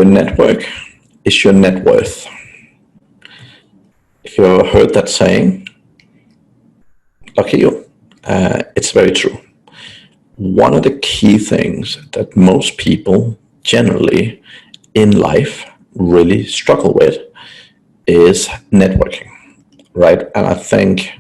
Your network is your net worth. If you ever heard that saying, lucky you. It's very true. One of the key things that most people generally in life really struggle with is networking, right? And I think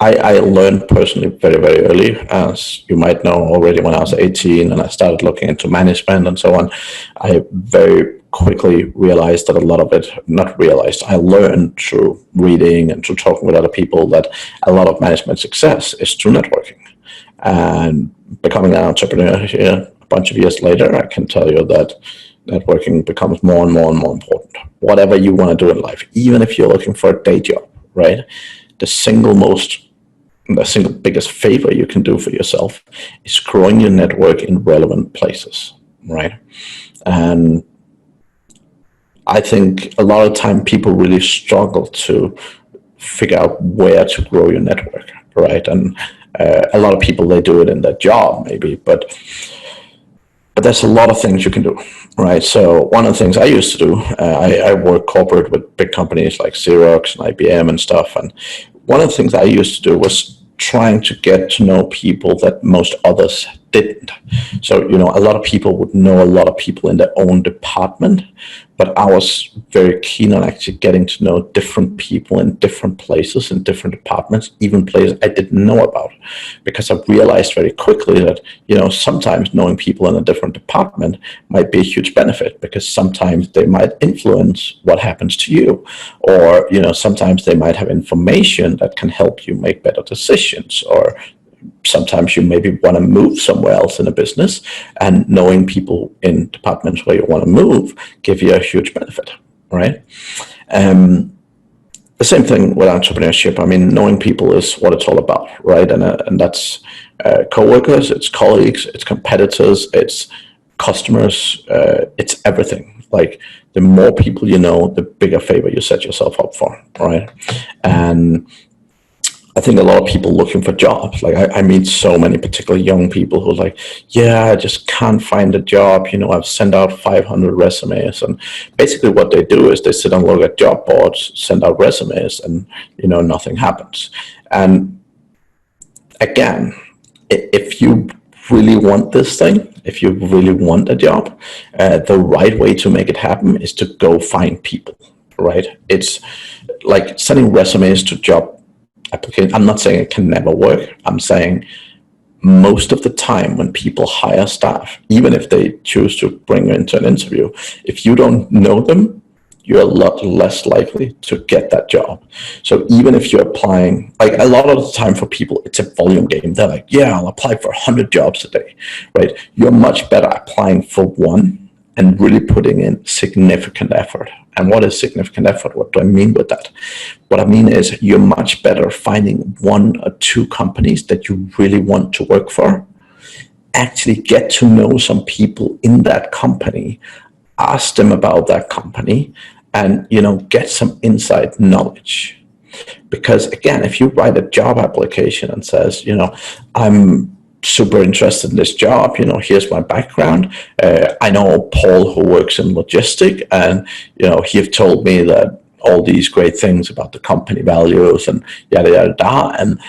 I learned personally very, very early, as you might know already, when I was 18 and I started looking into management and so on. I very quickly realized that a lot of it, not realized, I learned through reading and through talking with other people that a lot of management success is through networking. And becoming an entrepreneur here a bunch of years later, I can tell you that networking becomes more and more and more important. Whatever you want to do in life, even if you're looking for a day job, right? The single biggest favor you can do for yourself is growing your network in relevant places, right? And I think a lot of time people really struggle to figure out where to grow your network, right? And a lot of people, they do it in their job maybe, but there's a lot of things you can do, right? So one of the things I used to do, I work corporate with big companies like Xerox and IBM and stuff, and one of the things I used to do was trying to get to know people that most others didn't. So, a lot of people would know a lot of people in their own department, but I was very keen on actually getting to know different people in different places, in different departments, even places I didn't know about, because I realized very quickly that, sometimes knowing people in a different department might be a huge benefit, because sometimes they might influence what happens to you, or, sometimes they might have information that can help you make better decisions, or sometimes you maybe want to move somewhere else in a business, and knowing people in departments where you want to move give you a huge benefit, right? The same thing with entrepreneurship. I mean, knowing people is what it's all about, right? And that's co-workers, it's colleagues, it's competitors, it's customers, it's everything. Like, the more people you know, the bigger favor you set yourself up for, right? And I think a lot of people looking for jobs, like I meet so many particularly young people who are like, yeah, I just can't find a job. I've sent out 500 resumes. And basically what they do is they sit and look at job boards, send out resumes, and, nothing happens. And again, if you really want this thing, if you really want a job, the right way to make it happen is to go find people, right? It's like sending resumes to job application. I'm not saying it can never work. I'm saying most of the time when people hire staff, even if they choose to bring you into an interview, if you don't know them, you're a lot less likely to get that job. So even if you're applying, like a lot of the time for people, it's a volume game. They're like, yeah, I'll apply for 100 jobs a day, right? You're much better applying for one and really putting in significant effort. And what is significant effort? What do I mean with that? What I mean is you're much better finding one or two companies that you really want to work for, actually get to know some people in that company, ask them about that company, and, get some inside knowledge. Because again, if you write a job application and says, I'm super interested in this job, here's my background. I know Paul who works in logistics, and, he told me that all these great things about the company values and yada, yada, yada. And,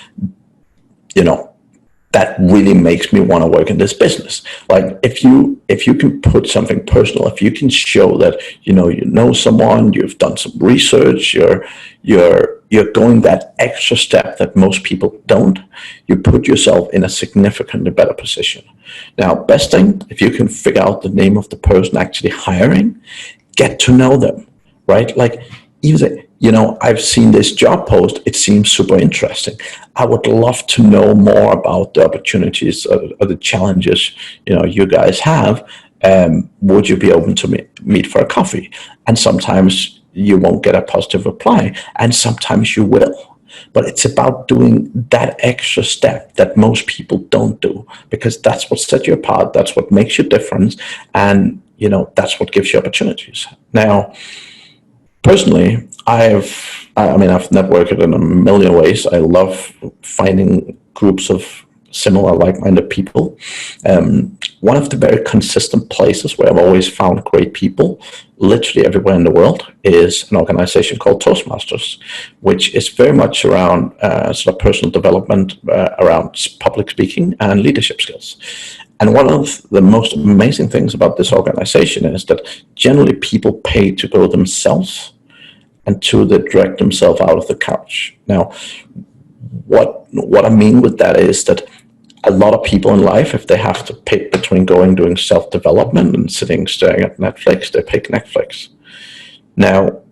that really makes me want to work in this business. Like, if you can put something personal, if you can show that, you know someone, you've done some research, you're going that extra step that most people don't, you put yourself in a significantly better position. Now, best thing, if you can figure out the name of the person actually hiring, get to know them, right? Like, even, I've seen this job post, it seems super interesting. I would love to know more about the opportunities or the challenges, you guys have. Would you be open to meet for a coffee? And sometimes you won't get a positive reply, and sometimes you will. But it's about doing that extra step that most people don't do, because that's what sets you apart, that's what makes you different, and that's what gives you opportunities. Now, personally, I've networked in a million ways. I love finding groups of similar like-minded people. One of the very consistent places where I've always found great people, literally everywhere in the world, is an organization called Toastmasters, which is very much around sort of personal development, around public speaking and leadership skills. And one of the most amazing things about this organization is that generally people pay to go themselves and to direct themselves out of the couch. Now, what I mean with that is that a lot of people in life, if they have to pick between doing self-development and sitting staring at Netflix, they pick Netflix. Now,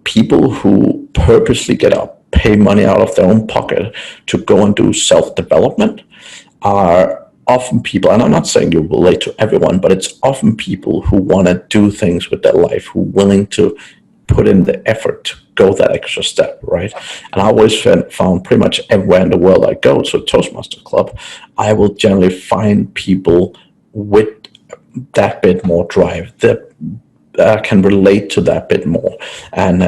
people who purposely get up, pay money out of their own pocket to go and do self-development are often people, and I'm not saying you relate to everyone, but it's often people who want to do things with their life, who are willing to put in the effort to go that extra step, right? And I always found pretty much everywhere in the world I go to a Toastmaster club, I will generally find people with that bit more drive, that can relate to that bit more. And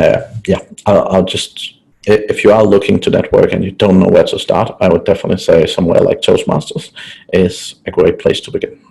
I'll just, if you are looking to network and you don't know where to start, I would definitely say somewhere like Toastmasters is a great place to begin.